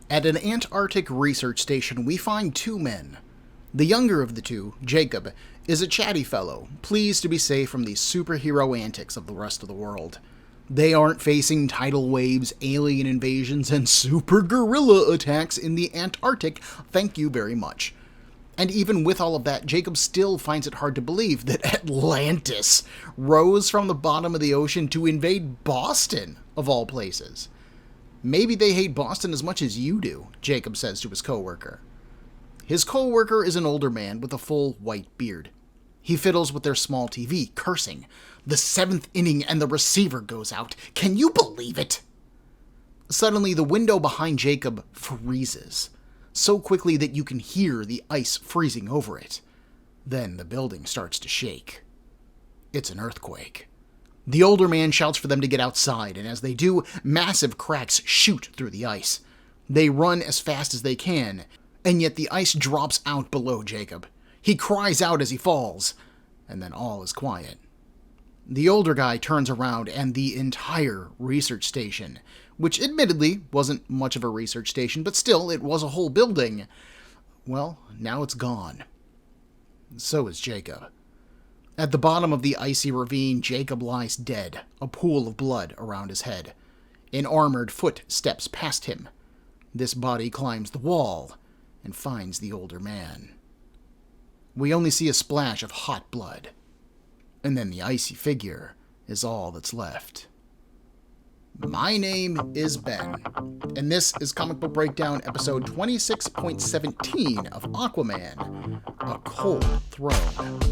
At an Antarctic research station, we find two men. The younger of the two, Jacob, is a chatty fellow, pleased to be safe from the superhero antics of the rest of the world. They aren't facing tidal waves, alien invasions, and super gorilla attacks in the Antarctic, thank you very much. And even with all of that, Jacob still finds it hard to believe that Atlantis rose from the bottom of the ocean to invade Boston, of all places. Maybe they hate Boston as much as you do, Jacob says to his coworker. His coworker is an older man with a full white beard. He fiddles with their small TV, cursing. The seventh inning and the receiver goes out. Can you believe it? Suddenly, the window behind Jacob freezes, so quickly that you can hear the ice freezing over it. Then the building starts to shake. It's an earthquake. The older man shouts for them to get outside, and as they do, massive cracks shoot through the ice. They run as fast as they can, and yet the ice drops out below Jacob. He cries out as he falls, and then all is quiet. The older guy turns around, and the entire research station, which admittedly wasn't much of a research station, but still, it was a whole building, well, now it's gone. So is Jacob. At the bottom of the icy ravine, Jacob lies dead, a pool of blood around his head. An armored foot steps past him. This body climbs the wall and finds the older man. We only see a splash of hot blood, and then the icy figure is all that's left. My name is Ben, and this is Comic Book Breakdown episode 26.17 of Aquaman, A Cold Throne.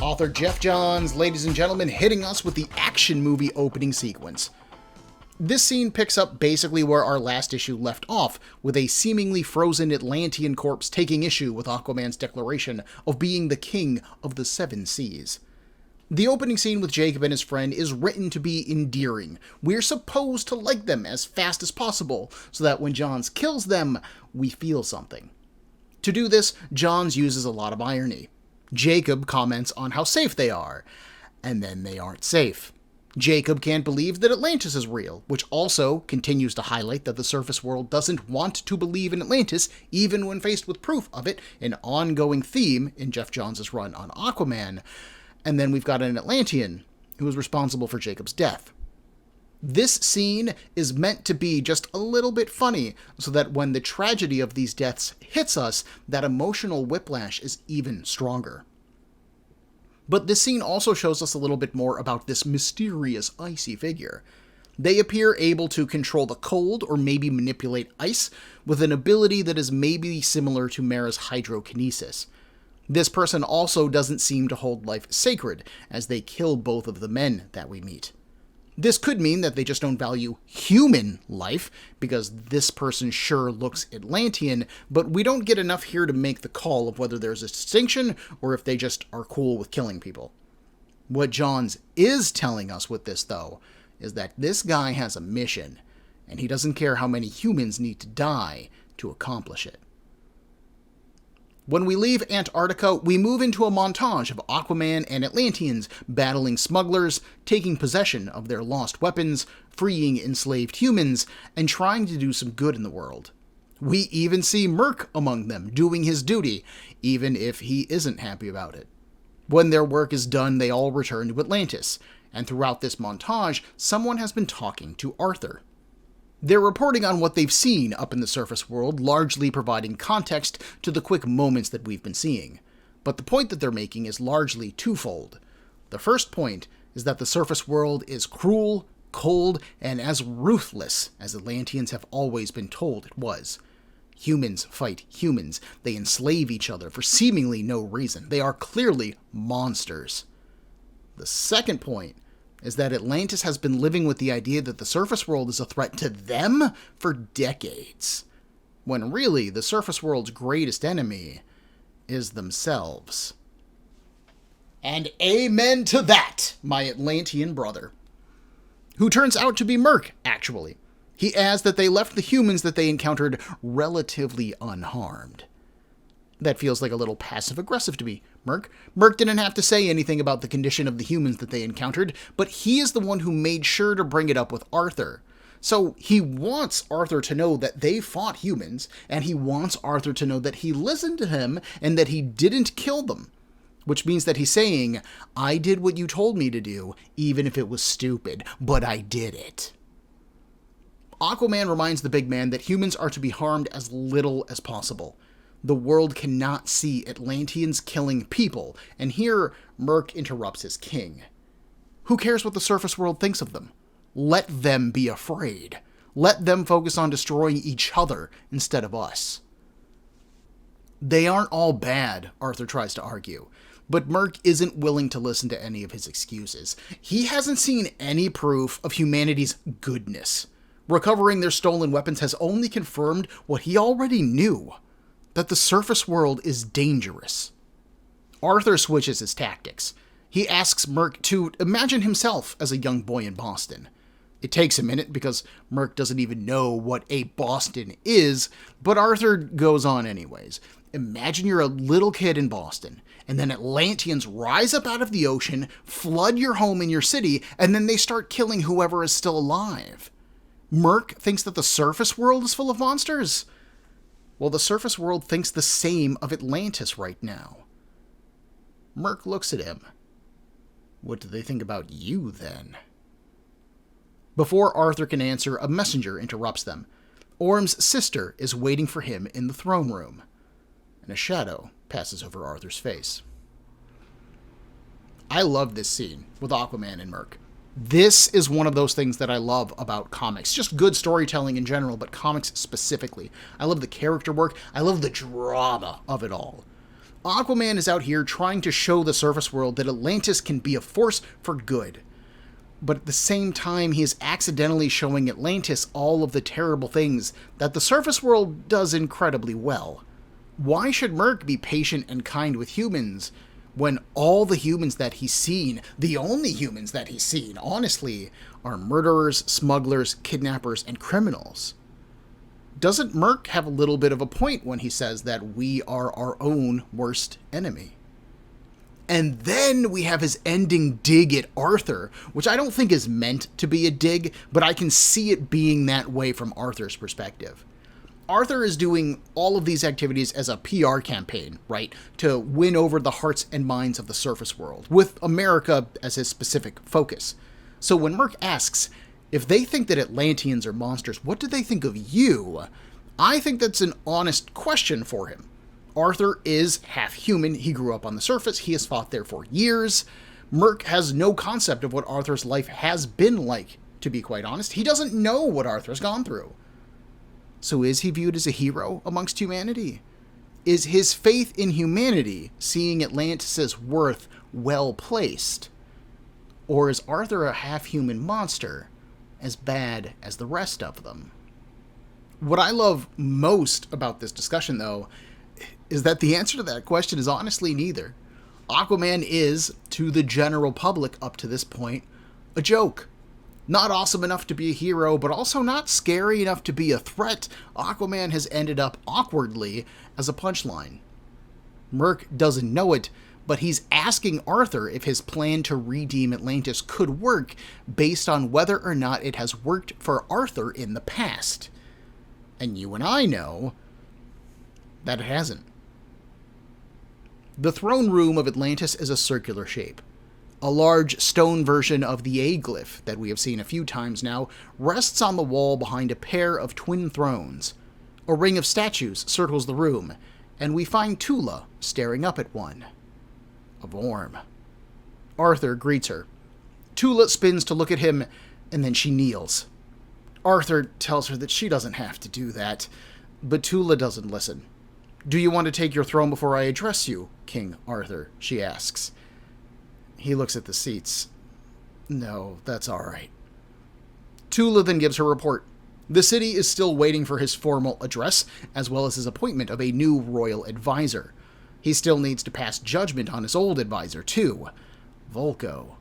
Author Jeff Johns, ladies and gentlemen, hitting us with the action movie opening sequence. This scene picks up basically where our last issue left off, with a seemingly frozen Atlantean corpse taking issue with Aquaman's declaration of being the king of the seven seas. The opening scene with Jacob and his friend is written to be endearing. We're supposed to like them as fast as possible, so that when Johns kills them, we feel something. To do this, Johns uses a lot of irony. Jacob comments on how safe they are, and then they aren't safe. Jacob can't believe that Atlantis is real, which also continues to highlight that the surface world doesn't want to believe in Atlantis, even when faced with proof of it, an ongoing theme in Jeff Johns' run on Aquaman. And then we've got an Atlantean who is responsible for Jacob's death. This scene is meant to be just a little bit funny, so that when the tragedy of these deaths hits us, that emotional whiplash is even stronger. But this scene also shows us a little bit more about this mysterious icy figure. They appear able to control the cold or maybe manipulate ice with an ability that is maybe similar to Mara's hydrokinesis. This person also doesn't seem to hold life sacred, as they kill both of the men that we meet. This could mean that they just don't value human life, because this person sure looks Atlantean, but we don't get enough here to make the call of whether there's a distinction or if they just are cool with killing people. What Johns is telling us with this, though, is that this guy has a mission, and he doesn't care how many humans need to die to accomplish it. When we leave Antarctica, we move into a montage of Aquaman and Atlanteans battling smugglers, taking possession of their lost weapons, freeing enslaved humans, and trying to do some good in the world. We even see Merc among them doing his duty, even if he isn't happy about it. When their work is done, they all return to Atlantis, and throughout this montage, someone has been talking to Arthur. They're reporting on what they've seen up in the surface world, largely providing context to the quick moments that we've been seeing. But the point that they're making is largely twofold. The first point is that the surface world is cruel, cold, and as ruthless as Atlanteans have always been told it was. Humans fight humans. They enslave each other for seemingly no reason. They are clearly monsters. The second point is that Atlantis has been living with the idea that the surface world is a threat to them for decades, when really the surface world's greatest enemy is themselves. And amen to that, my Atlantean brother. Who turns out to be Merc, actually. He adds that they left the humans that they encountered relatively unharmed. That feels like a little passive-aggressive to me, Merc. Merc didn't have to say anything about the condition of the humans that they encountered, but he is the one who made sure to bring it up with Arthur. So he wants Arthur to know that they fought humans, and he wants Arthur to know that he listened to him and that he didn't kill them. Which means that he's saying, I did what you told me to do, even if it was stupid, but I did it. Aquaman reminds the big man that humans are to be harmed as little as possible. The world cannot see Atlanteans killing people, and here Merc interrupts his king. Who cares what the surface world thinks of them? Let them be afraid. Let them focus on destroying each other instead of us. They aren't all bad, Arthur tries to argue, but Merc isn't willing to listen to any of his excuses. He hasn't seen any proof of humanity's goodness. Recovering their stolen weapons has only confirmed what he already knew, that the surface world is dangerous. Arthur switches his tactics. He asks Merc to imagine himself as a young boy in Boston. It takes a minute because Merc doesn't even know what a Boston is, but Arthur goes on anyways. Imagine you're a little kid in Boston, and then Atlanteans rise up out of the ocean, flood your home in your city, and then they start killing whoever is still alive. Merc thinks that the surface world is full of monsters. Well, the surface world thinks the same of Atlantis right now. Merc looks at him. What do they think about you, then? Before Arthur can answer, a messenger interrupts them. Orm's sister is waiting for him in the throne room, and a shadow passes over Arthur's face. I love this scene with Aquaman and Merc. This is one of those things that I love about comics. Just good storytelling in general, but comics specifically. I love the character work. I love the drama of it all. Aquaman is out here trying to show the surface world that Atlantis can be a force for good. But at the same time, he is accidentally showing Atlantis all of the terrible things that the surface world does incredibly well. Why should Merc be patient and kind with humans when all the humans that he's seen, the only humans that he's seen, honestly, are murderers, smugglers, kidnappers, and criminals? Doesn't Merc have a little bit of a point when he says that we are our own worst enemy? And then we have his ending dig at Arthur, which I don't think is meant to be a dig, but I can see it being that way from Arthur's perspective. Arthur is doing all of these activities as a PR campaign, right, to win over the hearts and minds of the surface world, with America as his specific focus. So when Merc asks, if they think that Atlanteans are monsters, what do they think of you? I think that's an honest question for him. Arthur is half human. He grew up on the surface. He has fought there for years. Merc has no concept of what Arthur's life has been like, to be quite honest. He doesn't know what Arthur's gone through. So is he viewed as a hero amongst humanity? Is his faith in humanity, seeing Atlantis' worth, well placed? Or is Arthur a half-human monster, as bad as the rest of them? What I love most about this discussion, though, is that the answer to that question is honestly neither. Aquaman is, to the general public up to this point, a joke. Not awesome enough to be a hero, but also not scary enough to be a threat. Aquaman has ended up awkwardly as a punchline. Merc doesn't know it, but he's asking Arthur if his plan to redeem Atlantis could work based on whether or not it has worked for Arthur in the past. And you and I know that it hasn't. The throne room of Atlantis is a circular shape. A large stone version of the A-glyph that we have seen a few times now rests on the wall behind a pair of twin thrones. A ring of statues circles the room, and we find Tula staring up at one. Of Orm. Arthur greets her. Tula spins to look at him, and then she kneels. Arthur tells her that she doesn't have to do that, but Tula doesn't listen. Do you want to take your throne before I address you, King Arthur? She asks. He looks at the seats. No, that's all right. Tula then gives her report. The city is still waiting for his formal address, as well as his appointment of a new royal advisor. He still needs to pass judgment on his old advisor, too, Volko.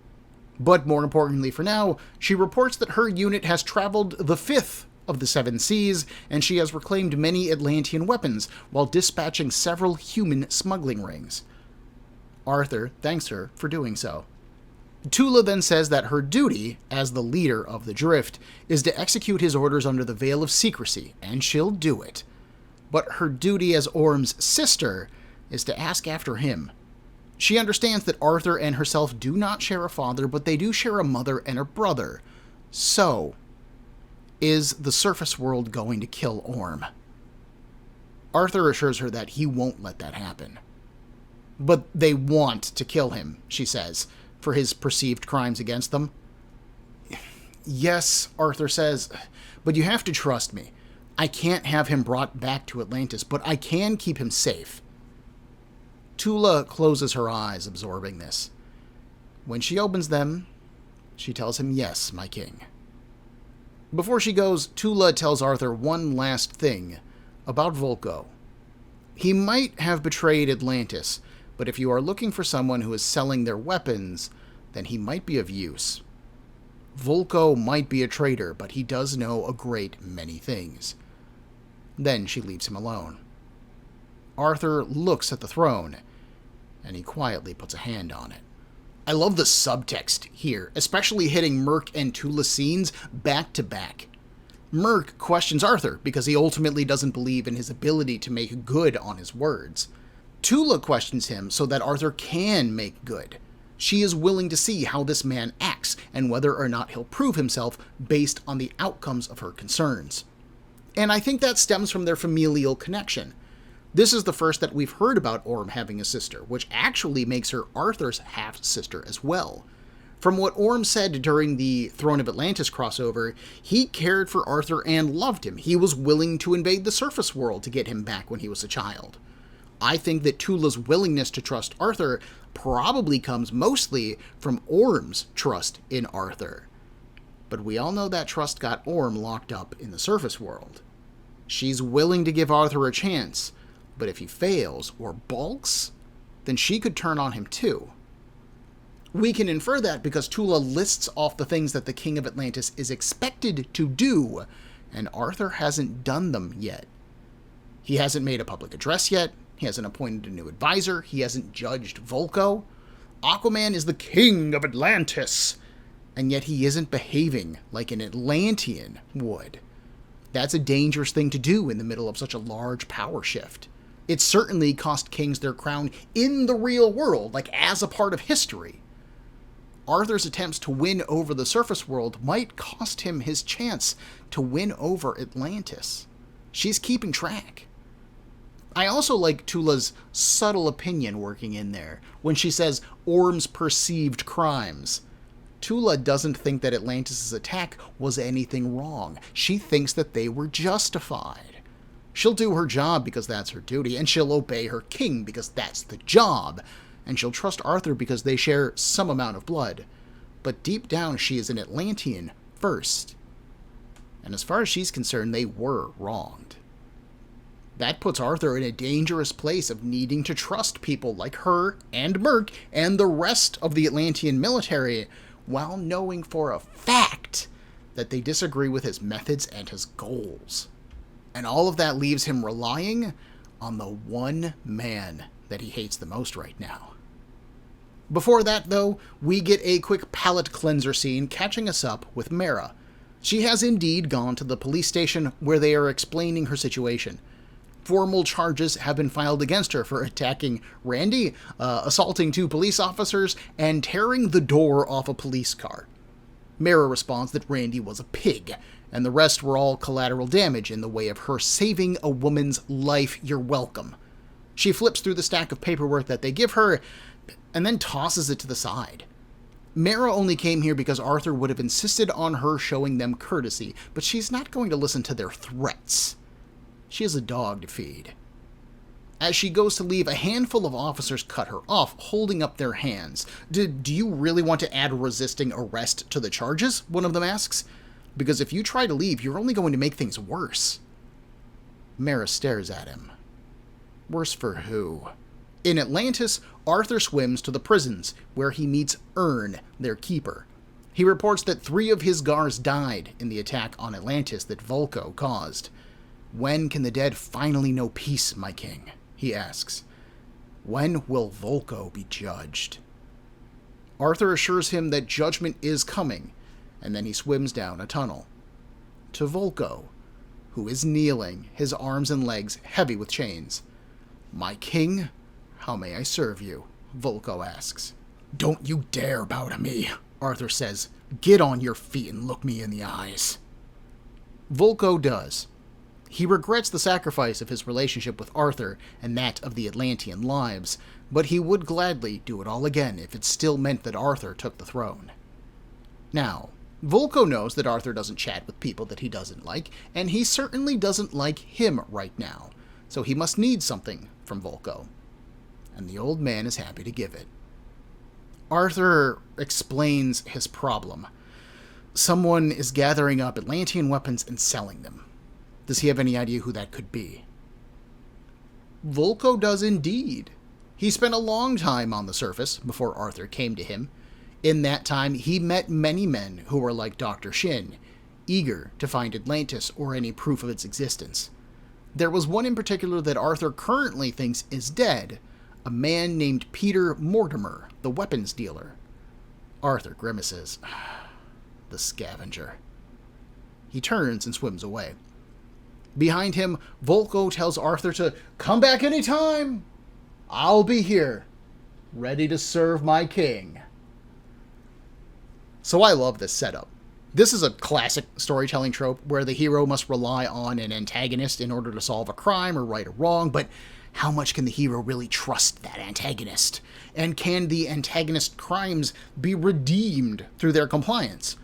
But more importantly for now, she reports that her unit has traveled the 5th of the Seven Seas, and she has reclaimed many Atlantean weapons while dispatching several human smuggling rings. Arthur thanks her for doing so. Tula then says that her duty, as the leader of the Drift, is to execute his orders under the veil of secrecy, and she'll do it. But her duty as Orm's sister is to ask after him. She understands that Arthur and herself do not share a father, but they do share a mother and a brother. So, is the surface world going to kill Orm? Arthur assures her that he won't let that happen. But they want to kill him, she says, for his perceived crimes against them. Yes, Arthur says, but you have to trust me. I can't have him brought back to Atlantis, but I can keep him safe. Tula closes her eyes, absorbing this. When she opens them, she tells him, yes, my king. Before she goes, Tula tells Arthur one last thing about Volko. He might have betrayed Atlantis, but if you are looking for someone who is selling their weapons, then he might be of use. Volko might be a traitor, but he does know a great many things. Then she leaves him alone. Arthur looks at the throne, and he quietly puts a hand on it. I love the subtext here, especially hitting Merc and Tula scenes back to back. Merc questions Arthur because he ultimately doesn't believe in his ability to make good on his words. Tula questions him so that Arthur can make good. She is willing to see how this man acts and whether or not he'll prove himself based on the outcomes of her concerns. And I think that stems from their familial connection. This is the first that we've heard about Orm having a sister, which actually makes her Arthur's half-sister as well. From what Orm said during the Throne of Atlantis crossover, he cared for Arthur and loved him. He was willing to invade the surface world to get him back when he was a child. I think that Tula's willingness to trust Arthur probably comes mostly from Orm's trust in Arthur. But we all know that trust got Orm locked up in the surface world. She's willing to give Arthur a chance, but if he fails or balks, then she could turn on him too. We can infer that because Tula lists off the things that the King of Atlantis is expected to do, and Arthur hasn't done them yet. He hasn't made a public address yet. He hasn't appointed a new advisor. He hasn't judged Volko. Aquaman is the king of Atlantis, and yet he isn't behaving like an Atlantean would. That's a dangerous thing to do in the middle of such a large power shift. It certainly cost kings their crown in the real world, like as a part of history. Arthur's attempts to win over the surface world might cost him his chance to win over Atlantis. She's keeping track. I also like Tula's subtle opinion working in there when she says Orm's perceived crimes. Tula doesn't think that Atlantis' attack was anything wrong. She thinks that they were justified. She'll do her job because that's her duty, and she'll obey her king because that's the job, and she'll trust Arthur because they share some amount of blood. But deep down, she is an Atlantean first. And as far as she's concerned, they were wronged. That puts Arthur in a dangerous place of needing to trust people like her and Merc and the rest of the Atlantean military, while knowing for a fact that they disagree with his methods and his goals. And all of that leaves him relying on the one man that he hates the most right now. Before that, though, we get a quick palate cleanser scene catching us up with Mara. She has indeed gone to the police station where they are explaining her situation. Formal charges have been filed against her for attacking Randy, assaulting 2 police officers, and tearing the door off a police car. Mara responds that Randy was a pig, and the rest were all collateral damage in the way of her saving a woman's life. You're welcome. She flips through the stack of paperwork that they give her, and then tosses it to the side. Mara only came here because Arthur would have insisted on her showing them courtesy, but she's not going to listen to their threats. She has a dog to feed. As she goes to leave, a handful of officers cut her off, holding up their hands. Do you really want to add resisting arrest to the charges? One of them asks. Because if you try to leave, you're only going to make things worse. Mara stares at him. Worse for who? In Atlantis, Arthur swims to the prisons, where he meets Ern, their keeper. He reports that 3 of his guards died in the attack on Atlantis that Vulko caused. "When can the dead finally know peace, my king?" he asks. "When will Vulko be judged?" Arthur assures him that judgment is coming, and then he swims down a tunnel. To Vulko, who is kneeling, his arms and legs heavy with chains. "My king, how may I serve you?" Vulko asks. "Don't you dare bow to me," Arthur says. "Get on your feet and look me in the eyes." Vulko does. He regrets the sacrifice of his relationship with Arthur and that of the Atlantean lives, but he would gladly do it all again if it still meant that Arthur took the throne. Now, Vulko knows that Arthur doesn't chat with people that he doesn't like, and he certainly doesn't like him right now, so he must need something from Vulko. And the old man is happy to give it. Arthur explains his problem. Someone is gathering up Atlantean weapons and selling them. Does he have any idea who that could be? Vulko does indeed. He spent a long time on the surface before Arthur came to him. In that time, he met many men who were like Dr. Shin, eager to find Atlantis or any proof of its existence. There was one in particular that Arthur currently thinks is dead, a man named Peter Mortimer, the weapons dealer. Arthur grimaces. The scavenger. He turns and swims away. Behind him, Vulko tells Arthur to come back any time. I'll be here, ready to serve my king. So I love this setup. This is a classic storytelling trope where the hero must rely on an antagonist in order to solve a crime or right a wrong, but how much can the hero really trust that antagonist? And can the antagonist's crimes be redeemed through their compliance?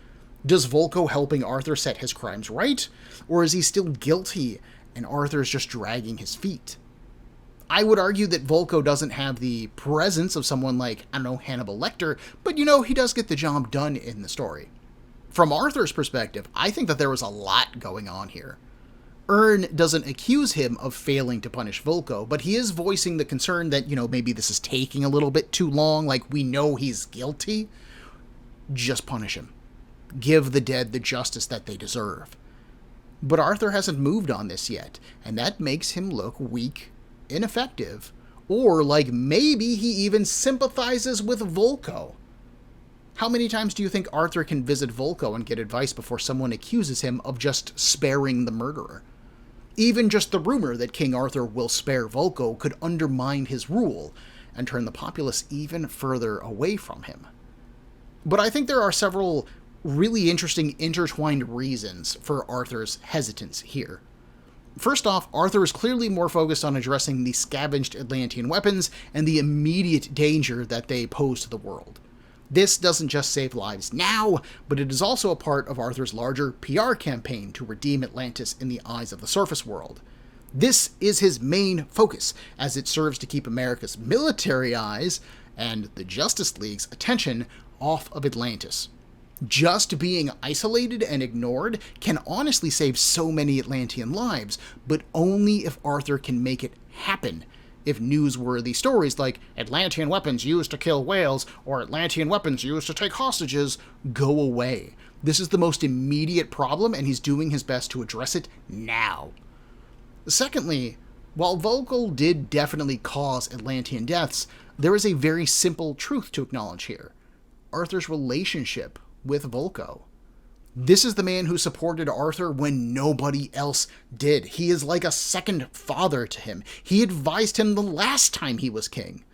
Does Vulko helping Arthur set his crimes right? Or is he still guilty and Arthur's just dragging his feet? I would argue that Vulko doesn't have the presence of someone like, I don't know, Hannibal Lecter, but he does get the job done in the story. From Arthur's perspective, I think that there was a lot going on here. Ern doesn't accuse him of failing to punish Vulko, but he is voicing the concern that, maybe this is taking a little bit too long, like we know he's guilty. Just punish him. Give the dead the justice that they deserve. But Arthur hasn't moved on this yet, and that makes him look weak, ineffective, or like maybe he even sympathizes with Vulko. How many times do you think Arthur can visit Vulko and get advice before someone accuses him of just sparing the murderer? Even just the rumor that King Arthur will spare Vulko could undermine his rule and turn the populace even further away from him. But I think there are several really interesting intertwined reasons for Arthur's hesitance here. First off, Arthur is clearly more focused on addressing the scavenged Atlantean weapons and the immediate danger that they pose to the world. This doesn't just save lives now, but it is also a part of Arthur's larger PR campaign to redeem Atlantis in the eyes of the surface world. This is his main focus, as it serves to keep America's military eyes and the Justice League's attention off of Atlantis. Just being isolated and ignored can honestly save so many Atlantean lives, but only if Arthur can make it happen. If newsworthy stories like Atlantean weapons used to kill whales or Atlantean weapons used to take hostages go away. This is the most immediate problem, and he's doing his best to address it now. Secondly, while Vulko did definitely cause Atlantean deaths, there is a very simple truth to acknowledge here. Arthur's relationship with Vulko. This is the man who supported Arthur when nobody else did. He is like a second father to him. He advised him the last time he was king.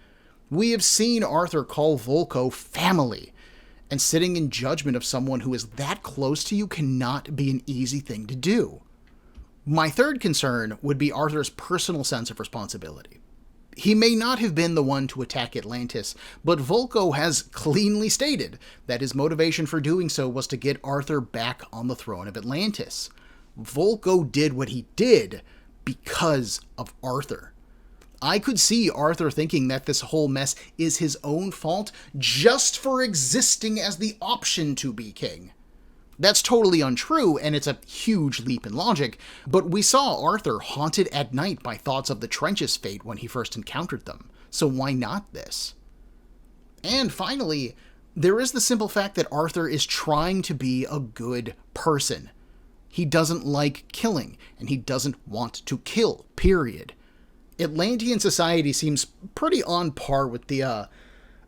We have seen Arthur call Vulko family, and sitting in judgment of someone who is that close to you cannot be an easy thing to do. My third concern would be Arthur's personal sense of responsibility. He may not have been the one to attack Atlantis, but Vulko has cleanly stated that his motivation for doing so was to get Arthur back on the throne of Atlantis. Vulko did what he did because of Arthur. I could see Arthur thinking that this whole mess is his own fault just for existing as the option to be king. That's totally untrue, and it's a huge leap in logic, but we saw Arthur haunted at night by thoughts of the Trench's fate when he first encountered them, so why not this? And finally, There is the simple fact that Arthur is trying to be a good person. He doesn't like killing, and he doesn't want to kill, period. Atlantean society seems pretty on par with the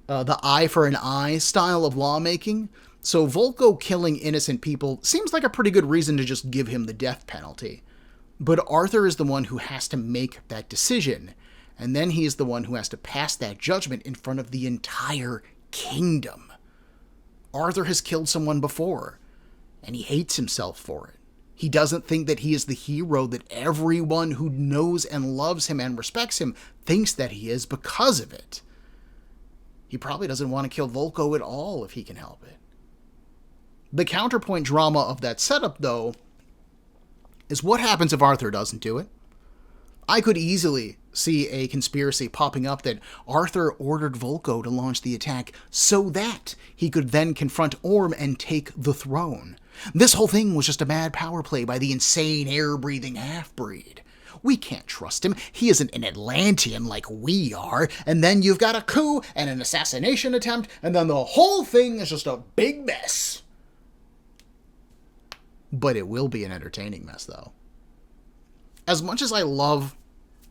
eye for an eye style of lawmaking, so Volko killing innocent people seems like a pretty good reason to just give him the death penalty. But Arthur is the one who has to make that decision, and then he is the one who has to pass that judgment in front of the entire kingdom. Arthur has killed someone before, and he hates himself for it. He doesn't think that he is the hero that everyone who knows and loves him and respects him thinks that he is because of it. He probably doesn't want to kill Volko at all if he can help it. The counterpoint drama of that setup, though, is what happens if Arthur doesn't do it? I could easily see a conspiracy popping up that Arthur ordered Volko to launch the attack so that he could then confront Orm and take the throne. This whole thing was just a bad power play by the insane air-breathing half-breed. We can't trust him. He isn't an Atlantean like we are. And then you've got a coup and an assassination attempt, and then the whole thing is just a big mess. But it will be an entertaining mess, though. As much as I love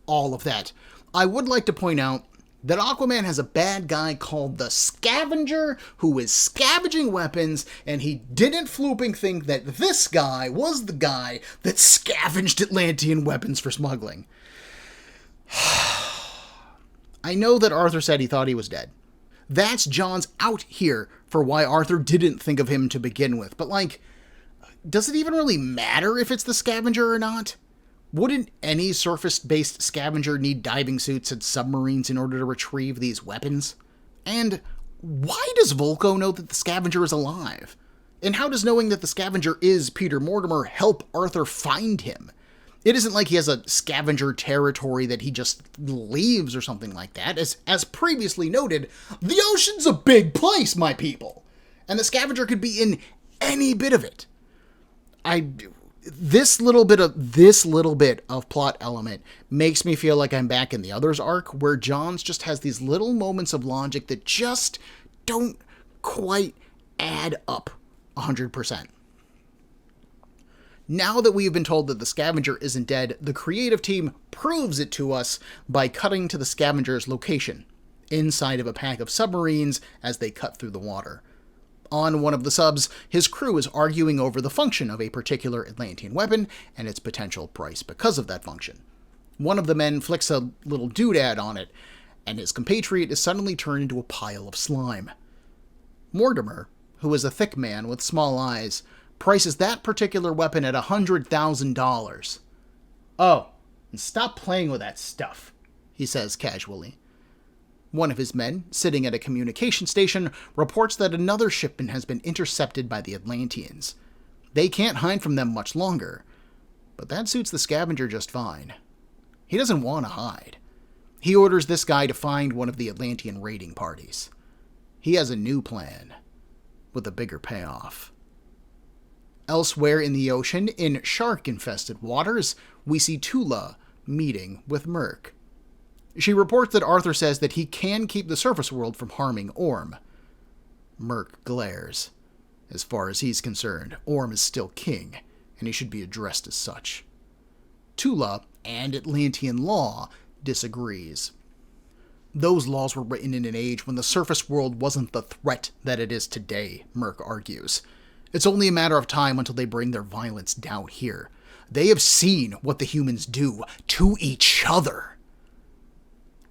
all of that, I would like to point out that Aquaman has a bad guy called the Scavenger who is scavenging weapons, and he didn't flooping think that this guy was the guy that scavenged Atlantean weapons for smuggling. I know that Arthur said he thought he was dead. That's John's out here for why Arthur didn't think of him to begin with, but like, does it even really matter if it's the Scavenger or not? Wouldn't any surface-based scavenger need diving suits and submarines in order to retrieve these weapons? And why does Volko know that the Scavenger is alive? And how does knowing that the Scavenger is Peter Mortimer help Arthur find him? It isn't like he has a Scavenger territory that he just leaves or something like that. As previously noted, the ocean's a big place, my people! And the Scavenger could be in any bit of it. This little bit of plot element makes me feel like I'm back in the Others arc, where Johns just has these little moments of logic that just don't quite add up 100%. Now that we have been told that the Scavenger isn't dead, the creative team proves it to us by cutting to the Scavenger's location, inside of a pack of submarines as they cut through the water. On one of the subs, his crew is arguing over the function of a particular Atlantean weapon and its potential price because of that function. One of the men flicks a little doodad on it, and his compatriot is suddenly turned into a pile of slime. Mortimer, who is a thick man with small eyes, prices that particular weapon at $100,000. "Oh, and stop playing with that stuff," he says casually. One of his men, sitting at a communication station, reports that another shipment has been intercepted by the Atlanteans. They can't hide from them much longer, but that suits the Scavenger just fine. He doesn't want to hide. He orders this guy to find one of the Atlantean raiding parties. He has a new plan, with a bigger payoff. Elsewhere in the ocean, in shark-infested waters, we see Tula meeting with Merc. She reports that Arthur says that he can keep the surface world from harming Orm. Merc glares. As far as he's concerned, Orm is still king, and he should be addressed as such. Tula and Atlantean law disagrees. Those laws were written in an age when the surface world wasn't the threat that it is today, Merc argues. It's only a matter of time until they bring their violence down here. They have seen what the humans do to each other.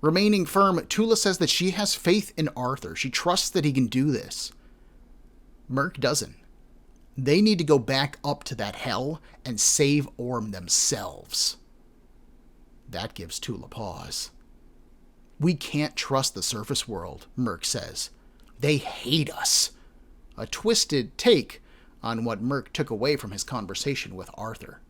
Remaining firm, Tula says that she has faith in Arthur. She trusts that he can do this. Merc doesn't. They need to go back up to that hell and save Orm themselves. That gives Tula pause. "We can't trust the surface world," Merc says. "They hate us." A twisted take on what Merc took away from his conversation with Arthur.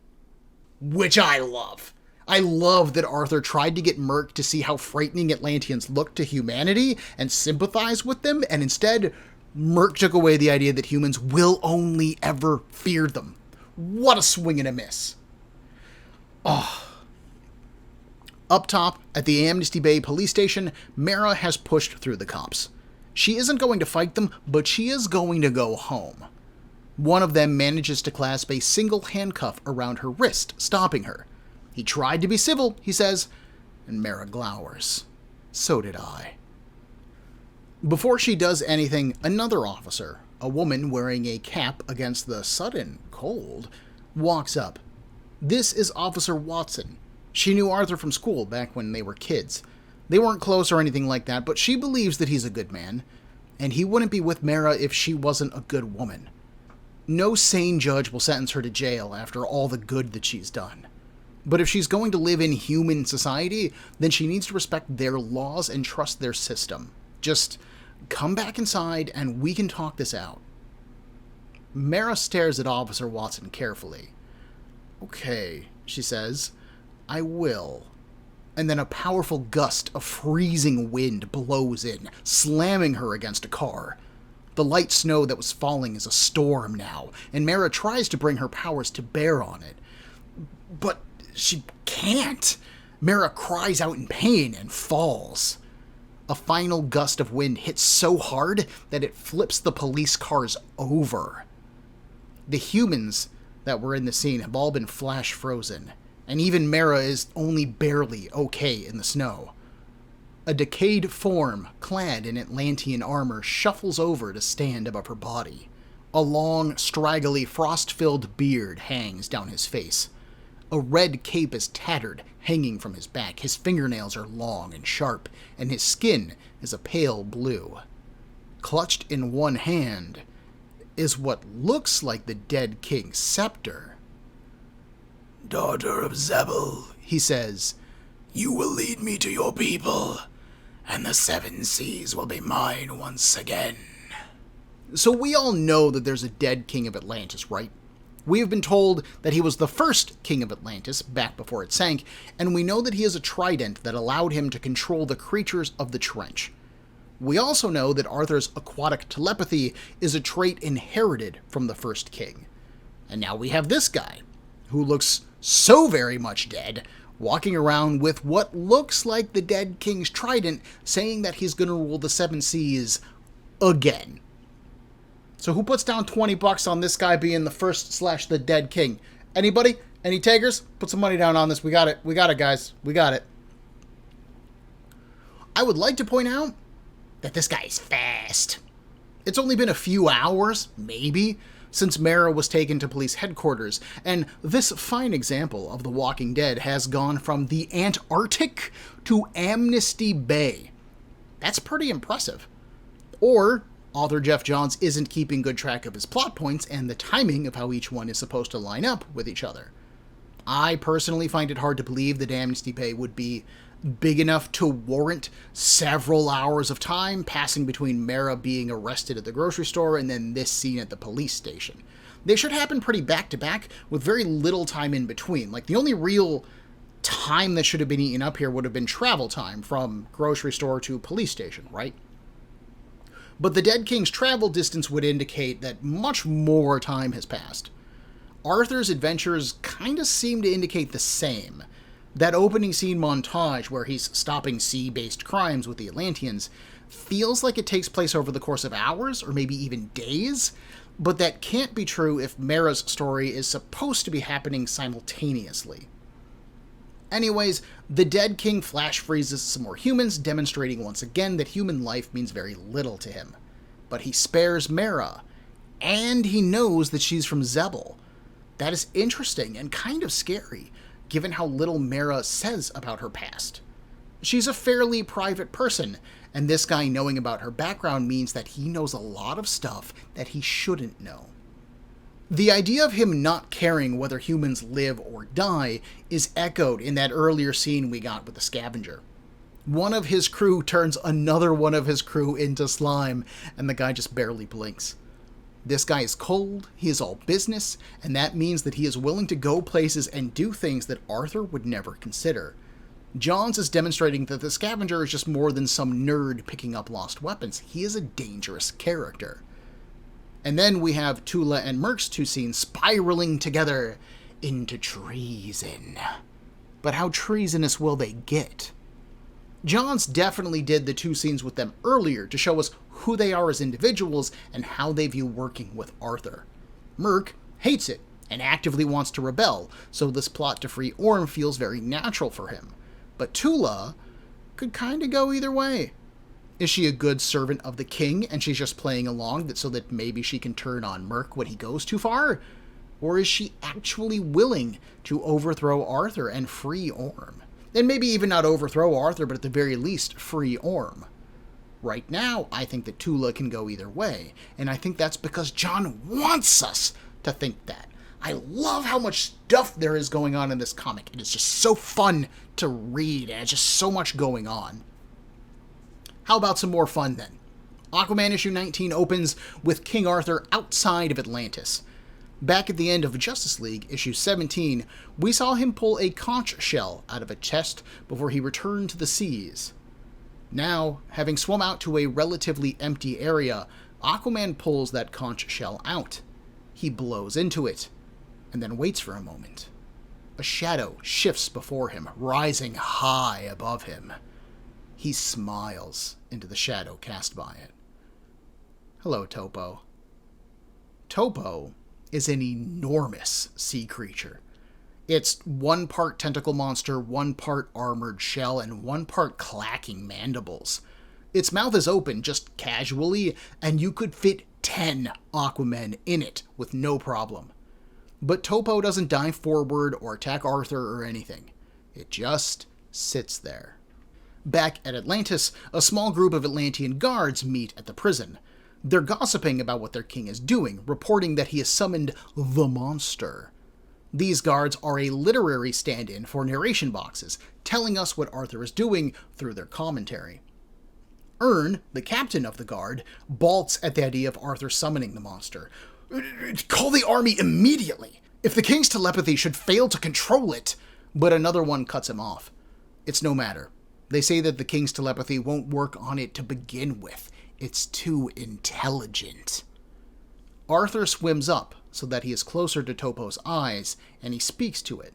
Which I love. I love that Arthur tried to get Merc to see how frightening Atlanteans look to humanity and sympathize with them, and instead, Merc took away the idea that humans will only ever fear them. What a swing and a miss. Oh. Up top, at the Amnesty Bay police station, Mara has pushed through the cops. She isn't going to fight them, but she is going to go home. One of them manages to clasp a single handcuff around her wrist, stopping her. He tried to be civil, he says, and Mara glowers. So did I. Before she does anything, another officer, a woman wearing a cap against the sudden cold, walks up. This is Officer Watson. She knew Arthur from school back when they were kids. They weren't close or anything like that, but she believes that he's a good man, and he wouldn't be with Mara if she wasn't a good woman. No sane judge will sentence her to jail after all the good that she's done. But if she's going to live in human society, then she needs to respect their laws and trust their system. Just come back inside and we can talk this out. Mara stares at Officer Watson carefully. Okay, she says, I will. And then a powerful gust of freezing wind blows in, slamming her against a car. The light snow that was falling is a storm now, and Mara tries to bring her powers to bear on it. But she can't. Mara cries out in pain and falls. A final gust of wind hits so hard that it flips the police cars over. The humans that were in the scene have all been flash frozen, and even Mara is only barely okay in the snow. A decayed form, clad in Atlantean armor, shuffles over to stand above her body. A long, straggly, frost-filled beard hangs down his face. A red cape is tattered, hanging from his back. His fingernails are long and sharp, and his skin is a pale blue. Clutched in one hand is what looks like the dead king's scepter. Daughter of Zebel, He says, you will lead me to your people, and the seven seas will be mine once again. So we all know that there's a dead king of Atlantis, right? We have been told that he was the first king of Atlantis, back before it sank, and we know that he has a trident that allowed him to control the creatures of the trench. We also know that Arthur's aquatic telepathy is a trait inherited from the first king. And now we have this guy, who looks so very much dead, walking around with what looks like the dead king's trident, saying that he's going to rule the seven seas again. So who puts down $20 on this guy being the first / the dead king? Anybody? Any takers? Put some money down on this. We got it. We got it, guys. We got it. I would like to point out that this guy is fast. It's only been a few hours, maybe, since Mara was taken to police headquarters, and this fine example of the Walking Dead has gone from the Antarctic to Amnesty Bay. That's pretty impressive. Or author Jeff Johns isn't keeping good track of his plot points and the timing of how each one is supposed to line up with each other. I personally find it hard to believe that Amnesty Bay would be big enough to warrant several hours of time passing between Mara being arrested at the grocery store and then this scene at the police station. They should happen pretty back-to-back with very little time in between. Like, the only real time that should have been eaten up here would have been travel time from grocery store to police station, right? But the Dead King's travel distance would indicate that much more time has passed. Arthur's adventures kind of seem to indicate the same. That opening scene montage where he's stopping sea-based crimes with the Atlanteans feels like it takes place over the course of hours or maybe even days, but that can't be true if Mara's story is supposed to be happening simultaneously. Anyways, the Dead King flash freezes some more humans, demonstrating once again that human life means very little to him. But he spares Mara, and he knows that she's from Zebel. That is interesting and kind of scary, given how little Mara says about her past. She's a fairly private person, and this guy knowing about her background means that he knows a lot of stuff that he shouldn't know. The idea of him not caring whether humans live or die is echoed in that earlier scene we got with the scavenger. One of his crew turns another one of his crew into slime, and the guy just barely blinks. This guy is cold, he is all business, and that means that he is willing to go places and do things that Arthur would never consider. Johns is demonstrating that the scavenger is just more than some nerd picking up lost weapons. He is a dangerous character. And then we have Tula and Merc's two scenes spiraling together into treason. But how treasonous will they get? Johns definitely did the 2 scenes with them earlier to show us who they are as individuals and how they view working with Arthur. Merc hates it and actively wants to rebel, so this plot to free Orm feels very natural for him. But Tula could kinda go either way. Is she a good servant of the king and she's just playing along so that maybe she can turn on Merc when he goes too far? Or is she actually willing to overthrow Arthur and free Orm? And maybe even not overthrow Arthur, but at the very least, free Orm. Right now, I think that Tula can go either way, and I think that's because John wants us to think that. I love how much stuff there is going on in this comic. It is just so fun to read, and it's just so much going on. How about some more fun, then? Aquaman issue 19 opens with King Arthur outside of Atlantis. Back at the end of Justice League, issue 17, we saw him pull a conch shell out of a chest before he returned to the seas. Now, having swum out to a relatively empty area, Aquaman pulls that conch shell out. He blows into it, and then waits for a moment. A shadow shifts before him, rising high above him. He smiles into the shadow cast by it. Hello, Topo. Topo is an enormous sea creature. It's 1 part tentacle monster, 1 part armored shell, and 1 part clacking mandibles. Its mouth is open just casually, and you could fit 10 Aquamen in it with no problem. But Topo doesn't dive forward or attack Arthur or anything. It just sits there. Back at Atlantis, a small group of Atlantean guards meet at the prison. They're gossiping about what their king is doing, reporting that he has summoned the monster. These guards are a literary stand-in for narration boxes, telling us what Arthur is doing through their commentary. Ern, the captain of the guard, balks at the idea of Arthur summoning the monster. Call the army immediately! If the king's telepathy should fail to control it! But another one cuts him off. It's no matter. They say that the king's telepathy won't work on it to begin with. It's too intelligent. Arthur swims up so that he is closer to Topo's eyes, and he speaks to it.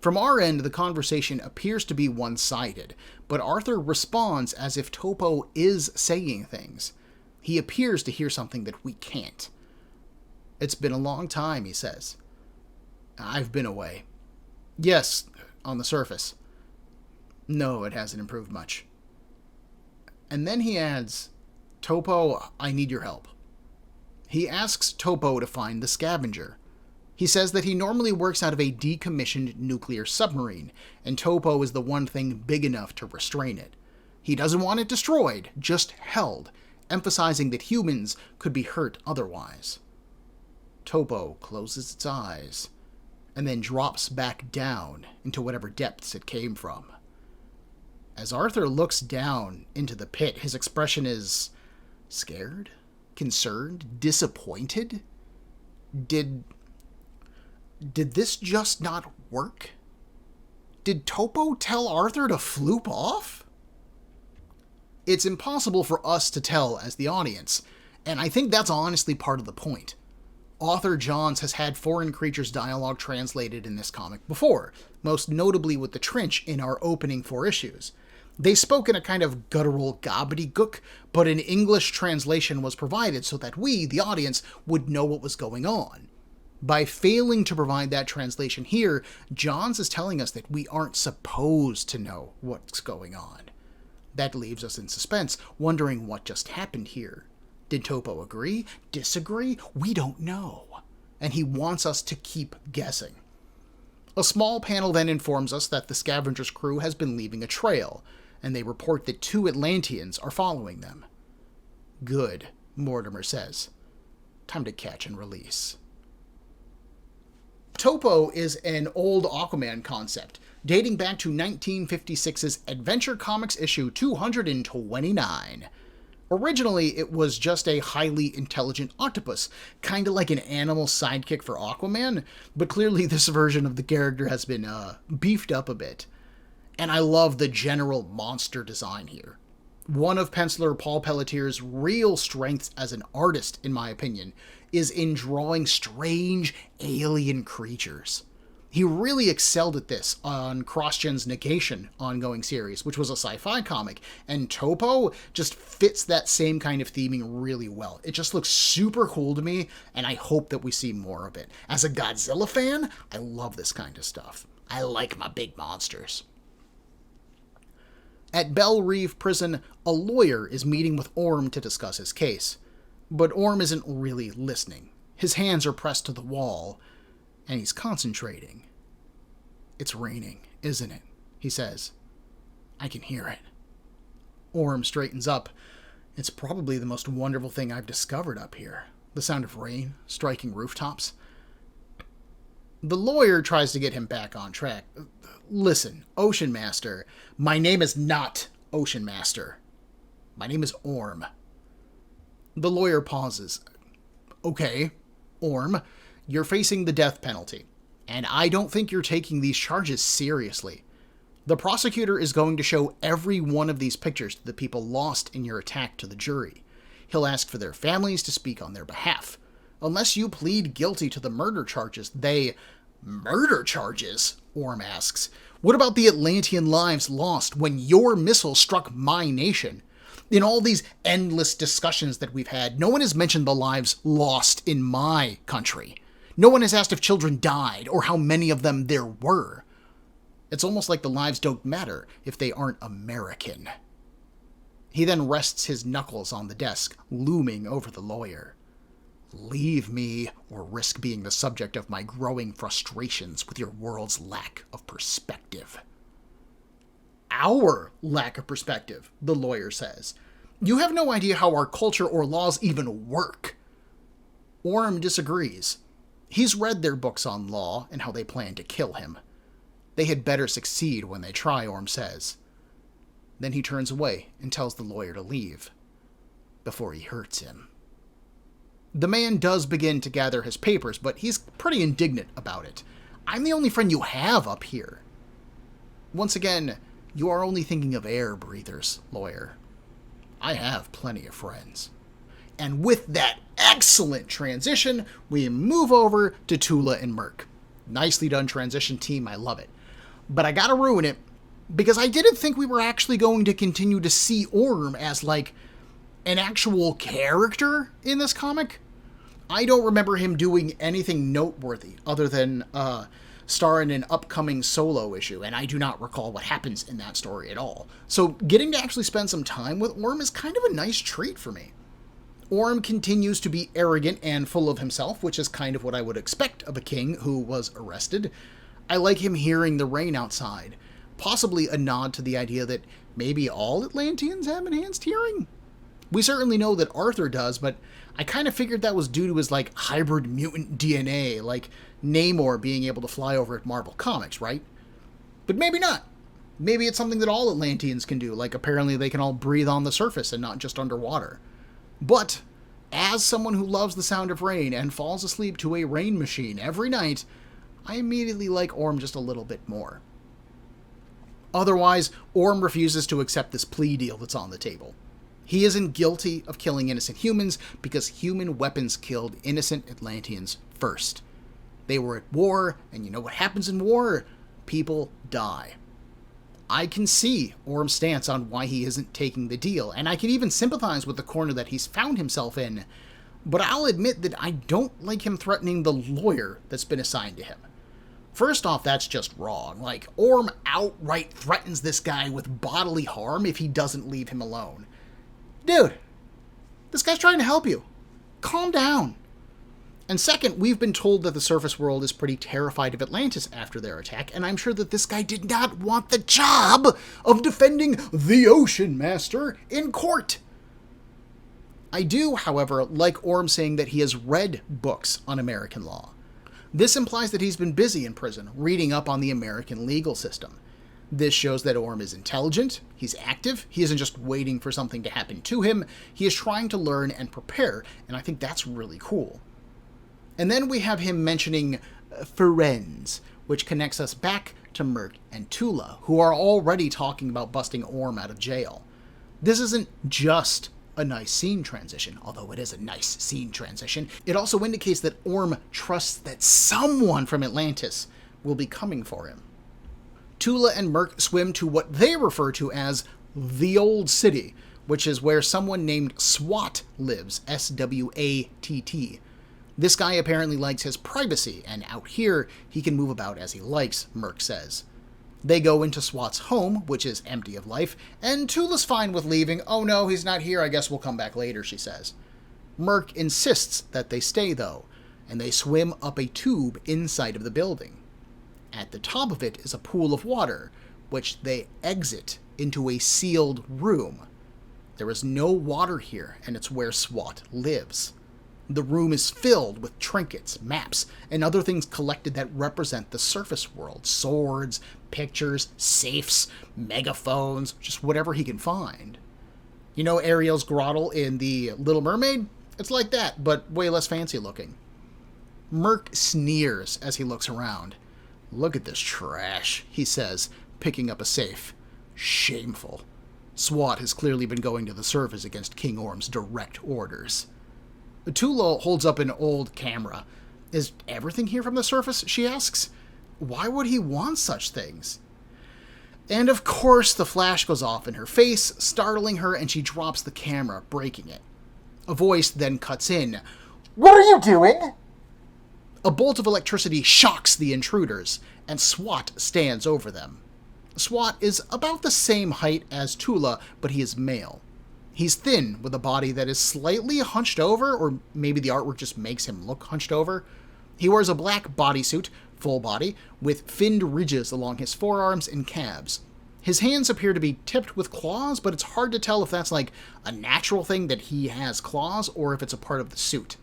From our end, the conversation appears to be one-sided, but Arthur responds as if Topo is saying things. He appears to hear something that we can't. It's been a long time, he says. I've been away. Yes, on the surface. No, it hasn't improved much. And then he adds, Topo, I need your help. He asks Topo to find the scavenger. He says that he normally works out of a decommissioned nuclear submarine, and Topo is the one thing big enough to restrain it. He doesn't want it destroyed, just held, emphasizing that humans could be hurt otherwise. Topo closes its eyes, and then drops back down into whatever depths it came from. As Arthur looks down into the pit, his expression is scared, concerned, disappointed. Did this just not work? Did Topo tell Arthur to floop off? It's impossible for us to tell as the audience, and I think that's honestly part of the point. Author Johns has had foreign creatures dialogue translated in this comic before, most notably with the Trench in our opening 4 issues. They spoke in a kind of guttural gobbledygook, but an English translation was provided so that we, the audience, would know what was going on. By failing to provide that translation here, Johns is telling us that we aren't supposed to know what's going on. That leaves us in suspense, wondering what just happened here. Did Topo agree? Disagree? We don't know. And he wants us to keep guessing. A small panel then informs us that the scavenger's crew has been leaving a trail, and they report that 2 Atlanteans are following them. Good, Mortimer says. Time to catch and release. Topo is an old Aquaman concept, dating back to 1956's Adventure Comics issue 229. Originally, it was just a highly intelligent octopus, kinda like an animal sidekick for Aquaman, but clearly this version of the character has been beefed up a bit. And I love the general monster design here. One of penciler Paul Pelletier's real strengths as an artist, in my opinion, is in drawing strange alien creatures. He really excelled at this on CrossGen's Negation ongoing series, which was a sci-fi comic, and Topo just fits that same kind of theming really well. It just looks super cool to me, and I hope that we see more of it. As a Godzilla fan, I love this kind of stuff. I like my big monsters. At Belle Reve Prison, a lawyer is meeting with Orm to discuss his case. But Orm isn't really listening. His hands are pressed to the wall, and he's concentrating. "It's raining, isn't it?" he says. "I can hear it." Orm straightens up. "It's probably the most wonderful thing I've discovered up here. The sound of rain striking rooftops." The lawyer tries to get him back on track. "Listen, Ocean Master, my name is not Ocean Master. My name is Orm." The lawyer pauses. "Okay, Orm, you're facing the death penalty, and I don't think you're taking these charges seriously. The prosecutor is going to show every one of these pictures to the people lost in your attack to the jury. He'll ask for their families to speak on their behalf. Unless you plead guilty to the murder charges, they..." "Murder charges?" Orm asks. "What about the Atlantean lives lost when your missile struck my nation? In all these endless discussions that we've had, no one has mentioned the lives lost in my country. No one has asked if children died or how many of them there were. It's almost like the lives don't matter if they aren't American." He then rests his knuckles on the desk, looming over the lawyer. "Leave me, or risk being the subject of my growing frustrations with your world's lack of perspective." "Our lack of perspective," the lawyer says. "You have no idea how our culture or laws even work." Orm disagrees. He's read their books on law and how they plan to kill him. They had better succeed when they try, Orm says. Then he turns away and tells the lawyer to leave, before he hurts him. The man does begin to gather his papers, but he's pretty indignant about it. "I'm the only friend you have up here." "Once again, you are only thinking of air breathers, lawyer. I have plenty of friends." And with that excellent transition, we move over to Tula and Merc. Nicely done transition, team. I love it. But I gotta ruin it, because I didn't think we were actually going to continue to see Orm as, like, an actual character in this comic. I don't remember him doing anything noteworthy other than star in an upcoming solo issue, and I do not recall what happens in that story at all. So getting to actually spend some time with Orm is kind of a nice treat for me. Orm continues to be arrogant and full of himself, which is kind of what I would expect of a king who was arrested. I like him hearing the rain outside, possibly a nod to the idea that maybe all Atlanteans have enhanced hearing. We certainly know that Arthur does, but I kind of figured that was due to his, like, hybrid mutant DNA, like Namor being able to fly over at Marvel Comics, right? But maybe not. Maybe it's something that all Atlanteans can do, like apparently they can all breathe on the surface and not just underwater. But, as someone who loves the sound of rain and falls asleep to a rain machine every night, I immediately like Orm just a little bit more. Otherwise, Orm refuses to accept this plea deal that's on the table. He isn't guilty of killing innocent humans because human weapons killed innocent Atlanteans first. They were at war, and you know what happens in war? People die. I can see Orm's stance on why he isn't taking the deal, and I can even sympathize with the corner that he's found himself in, but I'll admit that I don't like him threatening the lawyer that's been assigned to him. First off, that's just wrong. Like, Orm outright threatens this guy with bodily harm if he doesn't leave him alone. Dude, this guy's trying to help you. Calm down. And second, we've been told that the surface world is pretty terrified of Atlantis after their attack, and I'm sure that this guy did not want the job of defending the Ocean Master in court. I do, however, like Orm saying that he has read books on American law. This implies that he's been busy in prison, reading up on the American legal system. This shows that Orm is intelligent, he's active, he isn't just waiting for something to happen to him, he is trying to learn and prepare, and I think that's really cool. And then we have him mentioning friends, which connects us back to Merc and Tula, who are already talking about busting Orm out of jail. This isn't just a nice scene transition, although it is a nice scene transition. It also indicates that Orm trusts that someone from Atlantis will be coming for him. Tula and Merc swim to what they refer to as the Old City, which is where someone named Swat lives, S-W-A-T-T. This guy apparently likes his privacy, and out here, he can move about as he likes, Merc says. They go into Swat's home, which is empty of life, and Tula's fine with leaving. Oh no, he's not here, I guess we'll come back later, she says. Merc insists that they stay, though, and they swim up a tube inside of the building. At the top of it is a pool of water, which they exit into a sealed room. There is no water here, and it's where Swat lives. The room is filled with trinkets, maps, and other things collected that represent the surface world. Swords, pictures, safes, megaphones, just whatever he can find. You know Ariel's grotto in The Little Mermaid? It's like that, but way less fancy looking. Merc sneers as he looks around. "Look at this trash," he says, picking up a safe. "Shameful. Swat has clearly been going to the surface against King Orm's direct orders." Tula holds up an old camera. "Is everything here from the surface?" she asks. "Why would he want such things?" And of course the flash goes off in her face, startling her, and she drops the camera, breaking it. A voice then cuts in. "What are you doing?" A bolt of electricity shocks the intruders, and Swat stands over them. Swat is about the same height as Tula, but he is male. He's thin, with a body that is slightly hunched over, or maybe the artwork just makes him look hunched over. He wears a black bodysuit, full body, with finned ridges along his forearms and calves. His hands appear to be tipped with claws, but it's hard to tell if that's like a natural thing that he has claws, or if it's a part of the suit.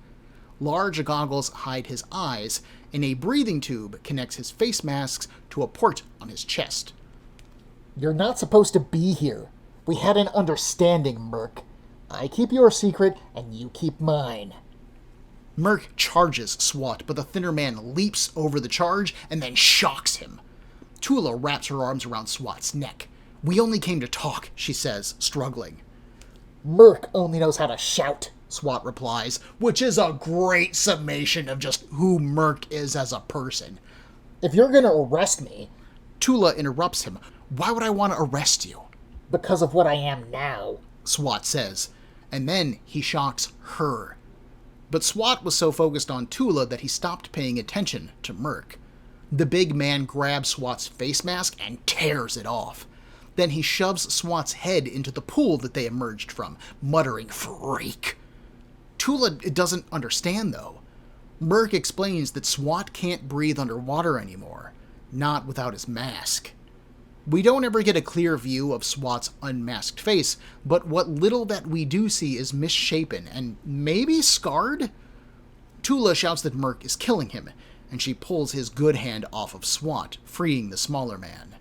Large goggles hide his eyes, and a breathing tube connects his face masks to a port on his chest. "You're not supposed to be here. We had an understanding, Merc. I keep your secret, and you keep mine." Merc charges Swat, but the thinner man leaps over the charge and then shocks him. Tula wraps her arms around Swat's neck. "We only came to talk," she says, struggling. "Merc only knows how to shout," Swat replies, which is a great summation of just who Merc is as a person. "If you're gonna arrest me..." Tula interrupts him. "Why would I want to arrest you?" "Because of what I am now," Swat says, and then he shocks her. But Swat was so focused on Tula that he stopped paying attention to Merc. The big man grabs Swat's face mask and tears it off. Then he shoves Swat's head into the pool that they emerged from, muttering, "Freak." Tula doesn't understand, though. Merc explains that Swat can't breathe underwater anymore, not without his mask. We don't ever get a clear view of Swat's unmasked face, but what little that we do see is misshapen and maybe scarred? Tula shouts that Merc is killing him, and she pulls his good hand off of Swat, freeing the smaller man.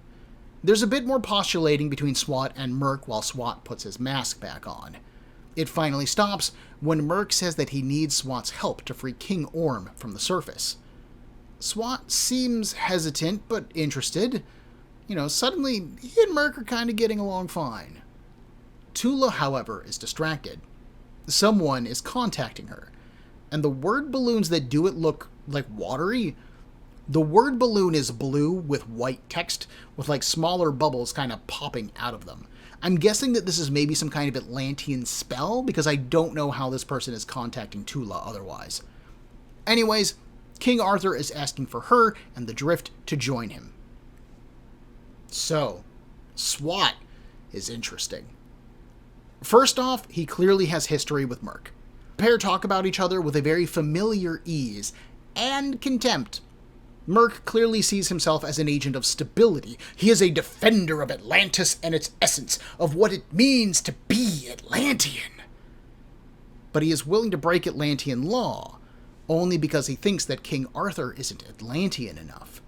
There's a bit more postulating between Swat and Merc while Swat puts his mask back on. It finally stops when Merc says that he needs Swat's help to free King Orm from the surface. Swat seems hesitant but interested. Suddenly, he and Merc are kind of getting along fine. Tula, however, is distracted. Someone is contacting her, and the word balloons that do it look like watery. The word balloon is blue with white text, with like smaller bubbles kind of popping out of them. I'm guessing that this is maybe some kind of Atlantean spell, because I don't know how this person is contacting Tula otherwise. Anyways, King Arthur is asking for her and the Drift to join him. So, Swat is interesting. First off, he clearly has history with Merc. The pair talk about each other with a very familiar ease and contempt. Merc clearly sees himself as an agent of stability. He is a defender of Atlantis and its essence, of what it means to be Atlantean. But he is willing to break Atlantean law, only because he thinks that King Arthur isn't Atlantean enough.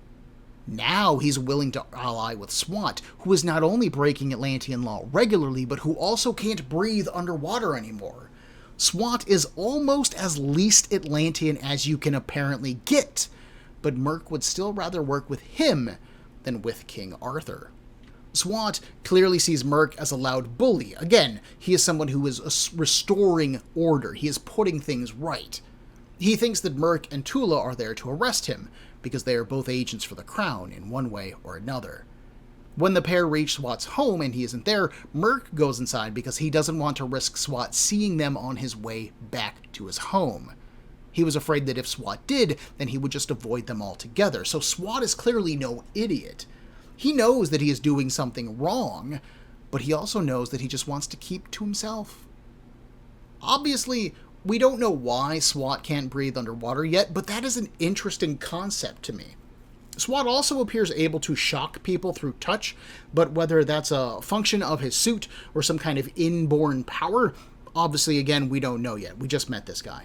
Now he's willing to ally with Swat, who is not only breaking Atlantean law regularly, but who also can't breathe underwater anymore. Swat is almost as least Atlantean as you can apparently get, but Merc would still rather work with him than with King Arthur. Swat clearly sees Merc as a loud bully. Again, he is someone who is restoring order. He is putting things right. He thinks that Merc and Tula are there to arrest him, because they are both agents for the Crown in one way or another. When the pair reach SWAT's home and he isn't there, Merc goes inside because he doesn't want to risk SWAT seeing them on his way back to his home. He was afraid that if SWAT did, then he would just avoid them altogether. So SWAT is clearly no idiot. He knows that he is doing something wrong, but he also knows that he just wants to keep to himself. Obviously, we don't know why SWAT can't breathe underwater yet, but that is an interesting concept to me. SWAT also appears able to shock people through touch, but whether that's a function of his suit or some kind of inborn power, obviously, again, we don't know yet. We just met this guy.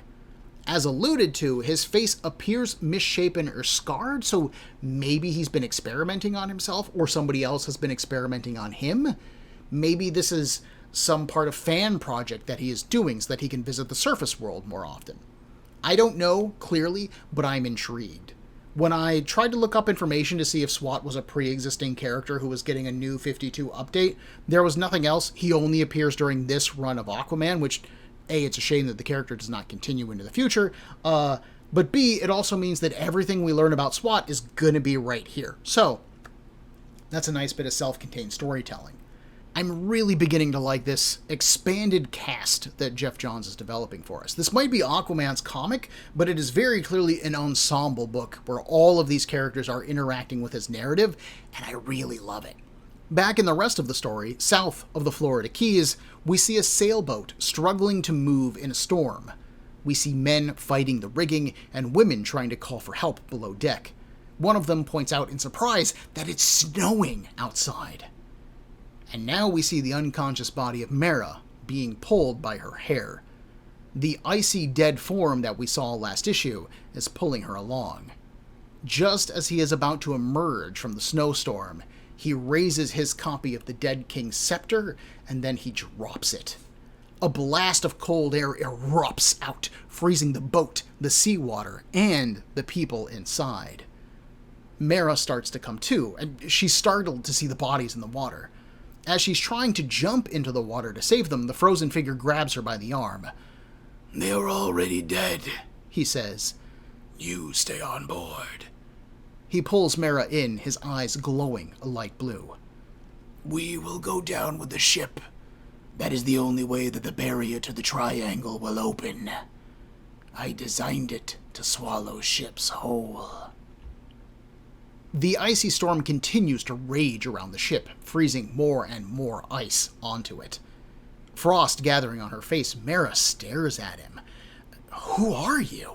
As alluded to, his face appears misshapen or scarred, so maybe he's been experimenting on himself, or somebody else has been experimenting on him. Maybe this is some part of fan project that he is doing so that he can visit the surface world more often. I don't know, clearly, but I'm intrigued. When I tried to look up information to see if SWAT was a pre-existing character who was getting a new 52 update, there was nothing else. He only appears during this run of Aquaman, which, A, it's a shame that the character does not continue into the future, but B, it also means that everything we learn about SWAT is going to be right here. So, that's a nice bit of self-contained storytelling. I'm really beginning to like this expanded cast that Geoff Johns is developing for us. This might be Aquaman's comic, but it is very clearly an ensemble book where all of these characters are interacting with his narrative, and I really love it. Back in the rest of the story, south of the Florida Keys, we see a sailboat struggling to move in a storm. We see men fighting the rigging and women trying to call for help below deck. One of them points out in surprise that it's snowing outside. And now we see the unconscious body of Mera being pulled by her hair. The icy dead form that we saw last issue is pulling her along. Just as he is about to emerge from the snowstorm, he raises his copy of the dead king's scepter, and then he drops it. A blast of cold air erupts out, freezing the boat, the seawater, and the people inside. Mera starts to come to, and she's startled to see the bodies in the water. As she's trying to jump into the water to save them, the frozen figure grabs her by the arm. "They are already dead," he says. "You stay on board." He pulls Mera in, his eyes glowing a light blue. "We will go down with the ship. That is the only way that the barrier to the triangle will open. I designed it to swallow ships whole." The icy storm continues to rage around the ship, freezing more and more ice onto it. Frost gathering on her face, Mera stares at him. "Who are you?"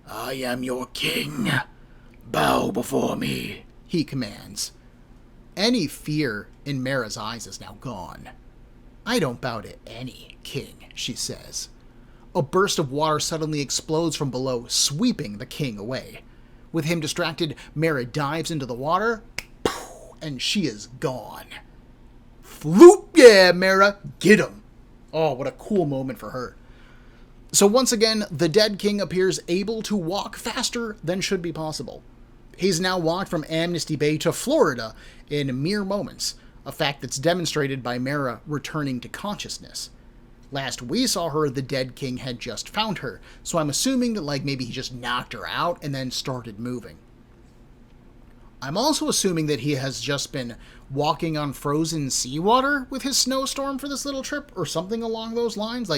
"I am your king. Bow before me," he commands. Any fear in Mera's eyes is now gone. "I don't bow to any king," she says. A burst of water suddenly explodes from below, sweeping the king away. With him distracted, Mera dives into the water, and she is gone. Floop! Yeah, Mera, get him! Oh, what a cool moment for her. So once again, the dead king appears able to walk faster than should be possible. He's now walked from Amnesty Bay to Florida in mere moments, a fact that's demonstrated by Mera returning to consciousness. Last we saw her, the dead king had just found her, so I'm assuming that maybe he just knocked her out and then started moving. I'm also assuming that he has just been walking on frozen seawater with his snowstorm for this little trip, or something along those lines.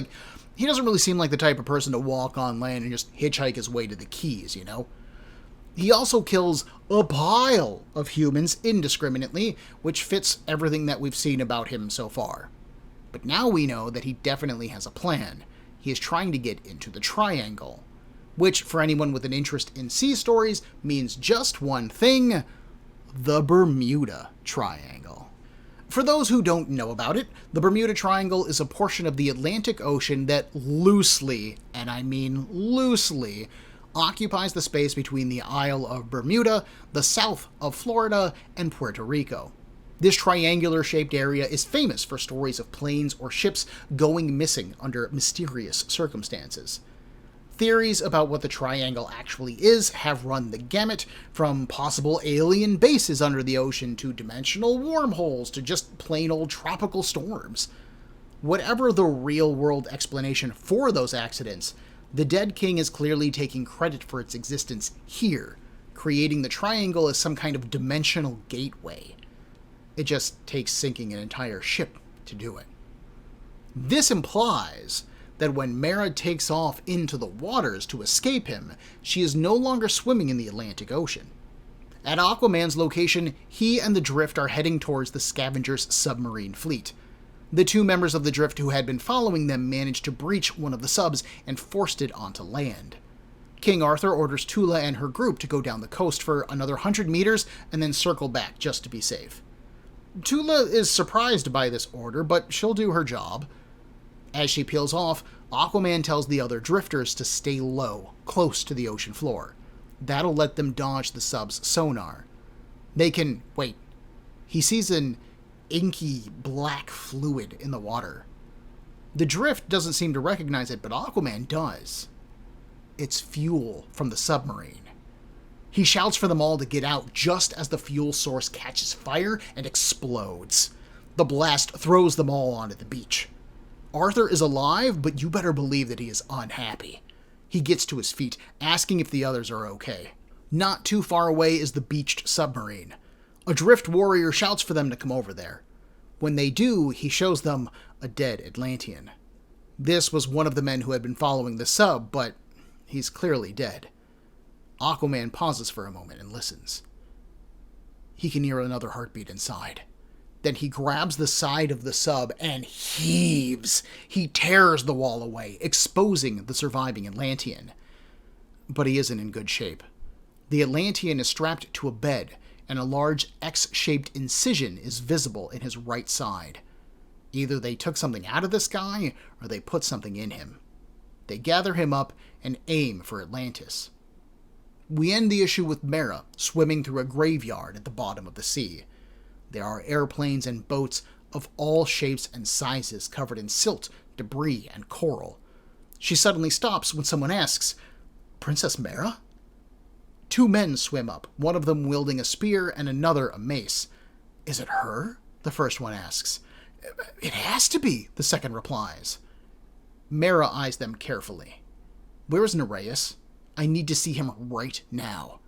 He doesn't really seem like the type of person to walk on land and just hitchhike his way to the Keys, you know? He also kills a pile of humans indiscriminately, which fits everything that we've seen about him so far. But now we know that he definitely has a plan. He is trying to get into the Triangle, which, for anyone with an interest in sea stories, means just one thing: the Bermuda Triangle. For those who don't know about it, the Bermuda Triangle is a portion of the Atlantic Ocean that loosely, and I mean loosely, occupies the space between the Isle of Bermuda, the south of Florida, and Puerto Rico. This triangular-shaped area is famous for stories of planes or ships going missing under mysterious circumstances. Theories about what the triangle actually is have run the gamut, from possible alien bases under the ocean to dimensional wormholes to just plain old tropical storms. Whatever the real-world explanation for those accidents, The dead king is clearly taking credit for its existence here, creating the triangle as some kind of dimensional gateway. It just takes sinking an entire ship to do it. This implies that when Mera takes off into the waters to escape him, she is no longer swimming in the Atlantic Ocean. At Aquaman's location, he and the Drift are heading towards the Scavenger's submarine fleet. The two members of the Drift who had been following them managed to breach one of the subs and forced it onto land. King Arthur orders Tula and her group to go down the coast for another 100 meters and then circle back just to be safe. Tula is surprised by this order, but she'll do her job. As she peels off, Aquaman tells the other drifters to stay low, close to the ocean floor. That'll let them dodge the sub's sonar. They can... Wait. He sees an inky black fluid in the water. The Drift doesn't seem to recognize it, but Aquaman does. It's fuel from the submarine. He shouts for them all to get out just as the fuel source catches fire and explodes. The blast throws them all onto the beach. Arthur is alive, but you better believe that he is unhappy. He gets to his feet, asking if the others are okay. Not too far away is the beached submarine. A Drift warrior shouts for them to come over there. When they do, he shows them a dead Atlantean. This was one of the men who had been following the sub, but he's clearly dead. Aquaman pauses for a moment and listens. He can hear another heartbeat inside. Then he grabs the side of the sub and heaves. He tears the wall away, exposing the surviving Atlantean. But he isn't in good shape. The Atlantean is strapped to a bed, and a large X-shaped incision is visible in his right side. Either they took something out of this guy, or they put something in him. They gather him up and aim for Atlantis. We end the issue with Mera swimming through a graveyard at the bottom of the sea. There are airplanes and boats of all shapes and sizes covered in silt, debris, and coral. She suddenly stops when someone asks, "Princess Mera?" Two men swim up, one of them wielding a spear and another a mace. "Is it her?" the first one asks. "It has to be," the second replies. Mera eyes them carefully. "Where is Nereus? I need to see him right now."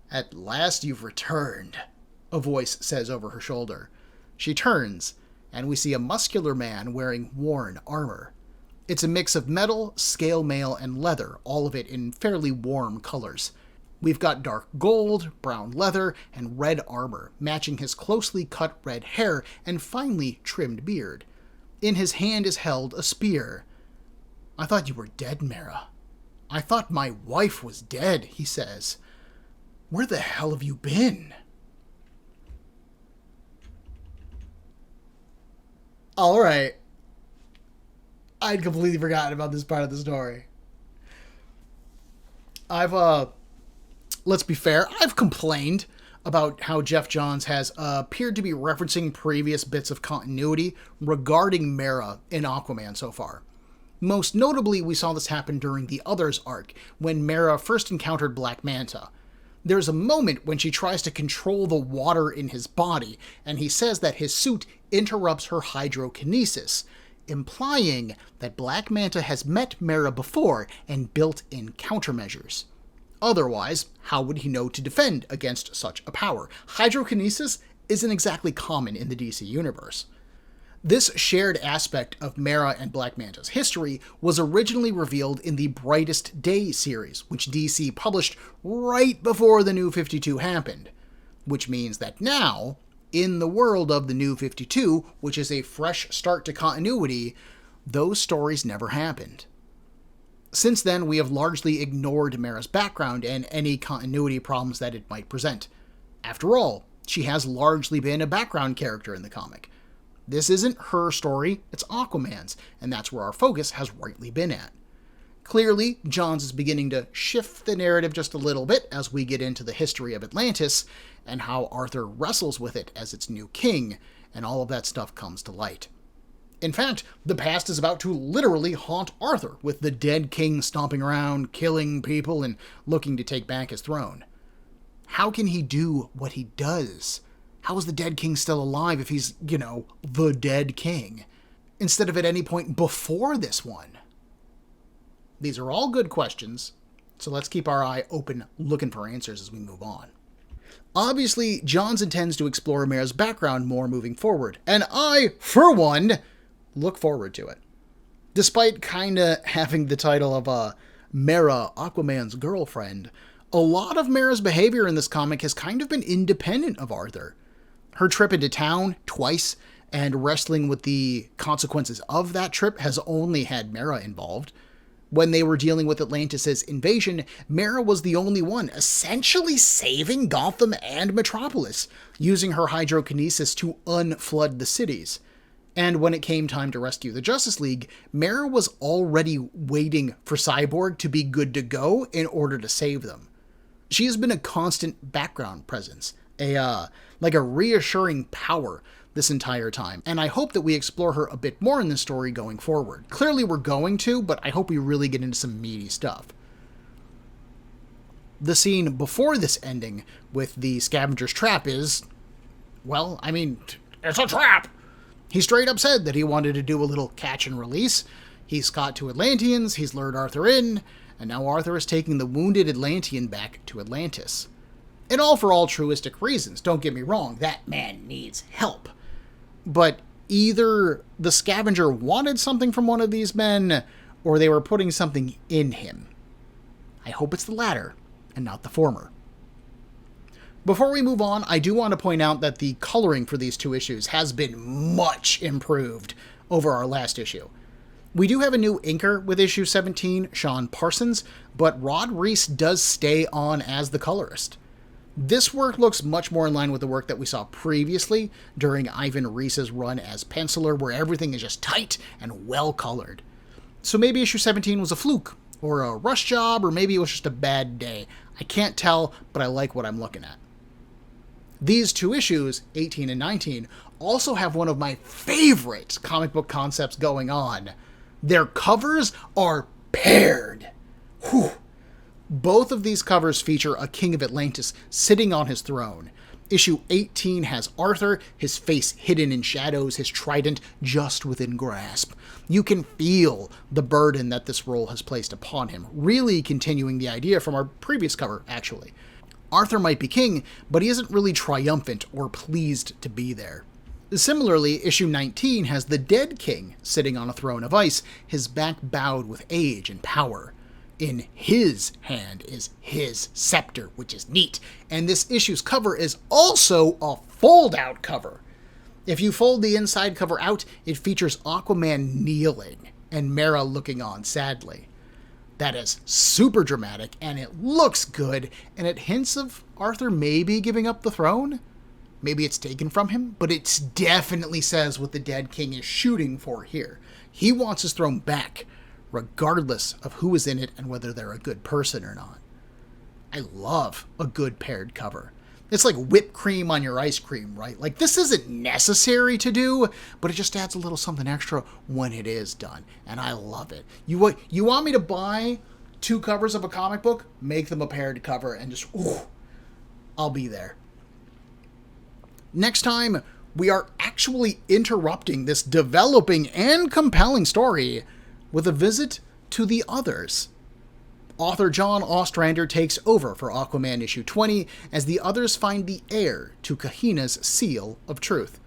"At last you've returned," a voice says over her shoulder. She turns, and we see a muscular man wearing worn armor. It's a mix of metal, scale mail, and leather, all of it in fairly warm colors. We've got dark gold, brown leather, and red armor, matching his closely cut red hair and finely trimmed beard. In his hand is held a spear. "I thought you were dead, Mera. I thought my wife was dead," he says. "Where the hell have you been?" All right. I'd completely forgotten about this part of the story. Let's be fair, I've complained about how Geoff Johns has appeared to be referencing previous bits of continuity regarding Mera in Aquaman so far. Most notably, we saw this happen during the Others arc, when Mera first encountered Black Manta. There's a moment when she tries to control the water in his body, and he says that his suit interrupts her hydrokinesis, implying that Black Manta has met Mera before and built in countermeasures. Otherwise, how would he know to defend against such a power? Hydrokinesis isn't exactly common in the DC universe. This shared aspect of Mera and Black Manta's history was originally revealed in the Brightest Day series, which DC published right before the New 52 happened. Which means that now, in the world of the New 52, which is a fresh start to continuity, those stories never happened. Since then, we have largely ignored Mera's background and any continuity problems that it might present. After all, she has largely been a background character in the comic. This isn't her story, it's Aquaman's, and that's where our focus has rightly been at. Clearly, Johns is beginning to shift the narrative just a little bit as we get into the history of Atlantis, and how Arthur wrestles with it as its new king, and all of that stuff comes to light. In fact, the past is about to literally haunt Arthur, with the dead king stomping around, killing people, and looking to take back his throne. How can he do what he does? How is the dead king still alive if he's, the dead king, instead of at any point before this one? These are all good questions, so let's keep our eye open looking for answers as we move on. Obviously, Johns intends to explore Mera's background more moving forward, and I, for one, look forward to it. Despite kinda having the title of Mera, Aquaman's girlfriend, a lot of Mera's behavior in this comic has kind of been independent of Arthur. Her trip into town twice and wrestling with the consequences of that trip has only had Mera involved. When they were dealing with Atlantis' invasion, Mera was the only one essentially saving Gotham and Metropolis, using her hydrokinesis to unflood the cities. And when it came time to rescue the Justice League, Mera was already waiting for Cyborg to be good to go in order to save them. She has been a constant background presence, a reassuring power this entire time, and I hope that we explore her a bit more in this story going forward. Clearly we're going to, but I hope we really get into some meaty stuff. The scene before this ending with the scavenger's trap is, well, I mean, it's a trap! He straight up said that he wanted to do a little catch and release. He's caught two Atlanteans, he's lured Arthur in, and now Arthur is taking the wounded Atlantean back to Atlantis. And all for altruistic reasons, don't get me wrong, that man needs help. But either the scavenger wanted something from one of these men, or they were putting something in him. I hope it's the latter, and not the former. Before we move on, I do want to point out that the coloring for these two issues has been much improved over our last issue. We do have a new inker with issue 17, Sean Parsons, but Rod Reis does stay on as the colorist. This work looks much more in line with the work that we saw previously during Ivan Reis's run as penciler, where everything is just tight and well colored. So maybe issue 17 was a fluke, or a rush job, or maybe it was just a bad day. I can't tell, but I like what I'm looking at. These two issues, 18 and 19, also have one of my favorite comic book concepts going on. Their covers are paired. Whew. Both of these covers feature a king of Atlantis sitting on his throne. Issue 18 has Arthur, his face hidden in shadows, his trident just within grasp. You can feel the burden that this role has placed upon him, really continuing the idea from our previous cover, actually. Arthur might be king, but he isn't really triumphant or pleased to be there. Similarly, issue 19 has the dead king sitting on a throne of ice, his back bowed with age and power. In his hand is his scepter, which is neat, and this issue's cover is also a fold-out cover. If you fold the inside cover out, it features Aquaman kneeling and Mera looking on sadly. That is super dramatic, and it looks good, and it hints of Arthur maybe giving up the throne. Maybe it's taken from him, but it definitely says what the dead king is shooting for here. He wants his throne back, regardless of who is in it and whether they're a good person or not. I love a good paired cover. It's like whipped cream on your ice cream, right? Like, this isn't necessary to do, but it just adds a little something extra when it is done, and I love it. You want me to buy two covers of a comic book? Make them a paired cover, and just, ooh, I'll be there. Next time, we are actually interrupting this developing and compelling story with a visit to the Others. Author John Ostrander takes over for Aquaman issue 20 as the Others find the heir to Kahina's seal of truth.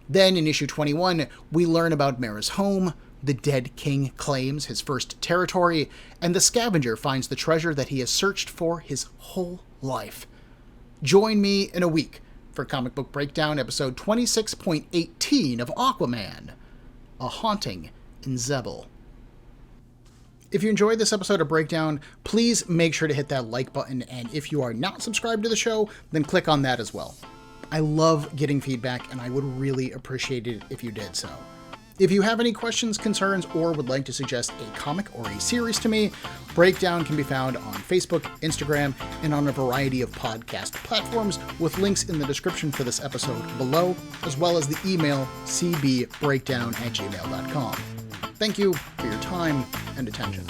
Then in issue 21, we learn about Mera's home, the dead king claims his first territory, and the scavenger finds the treasure that he has searched for his whole life. Join me in a week for Comic Book Breakdown episode 26.18 of Aquaman, A Haunting in Zebel. If you enjoyed this episode of Breakdown, please make sure to hit that like button, and if you are not subscribed to the show, then click on that as well. I love getting feedback, and I would really appreciate it if you did so. If you have any questions, concerns, or would like to suggest a comic or a series to me, Breakdown can be found on Facebook, Instagram, and on a variety of podcast platforms, with links in the description for this episode below, as well as the email cbbreakdown@gmail.com. Thank you for your time and attention.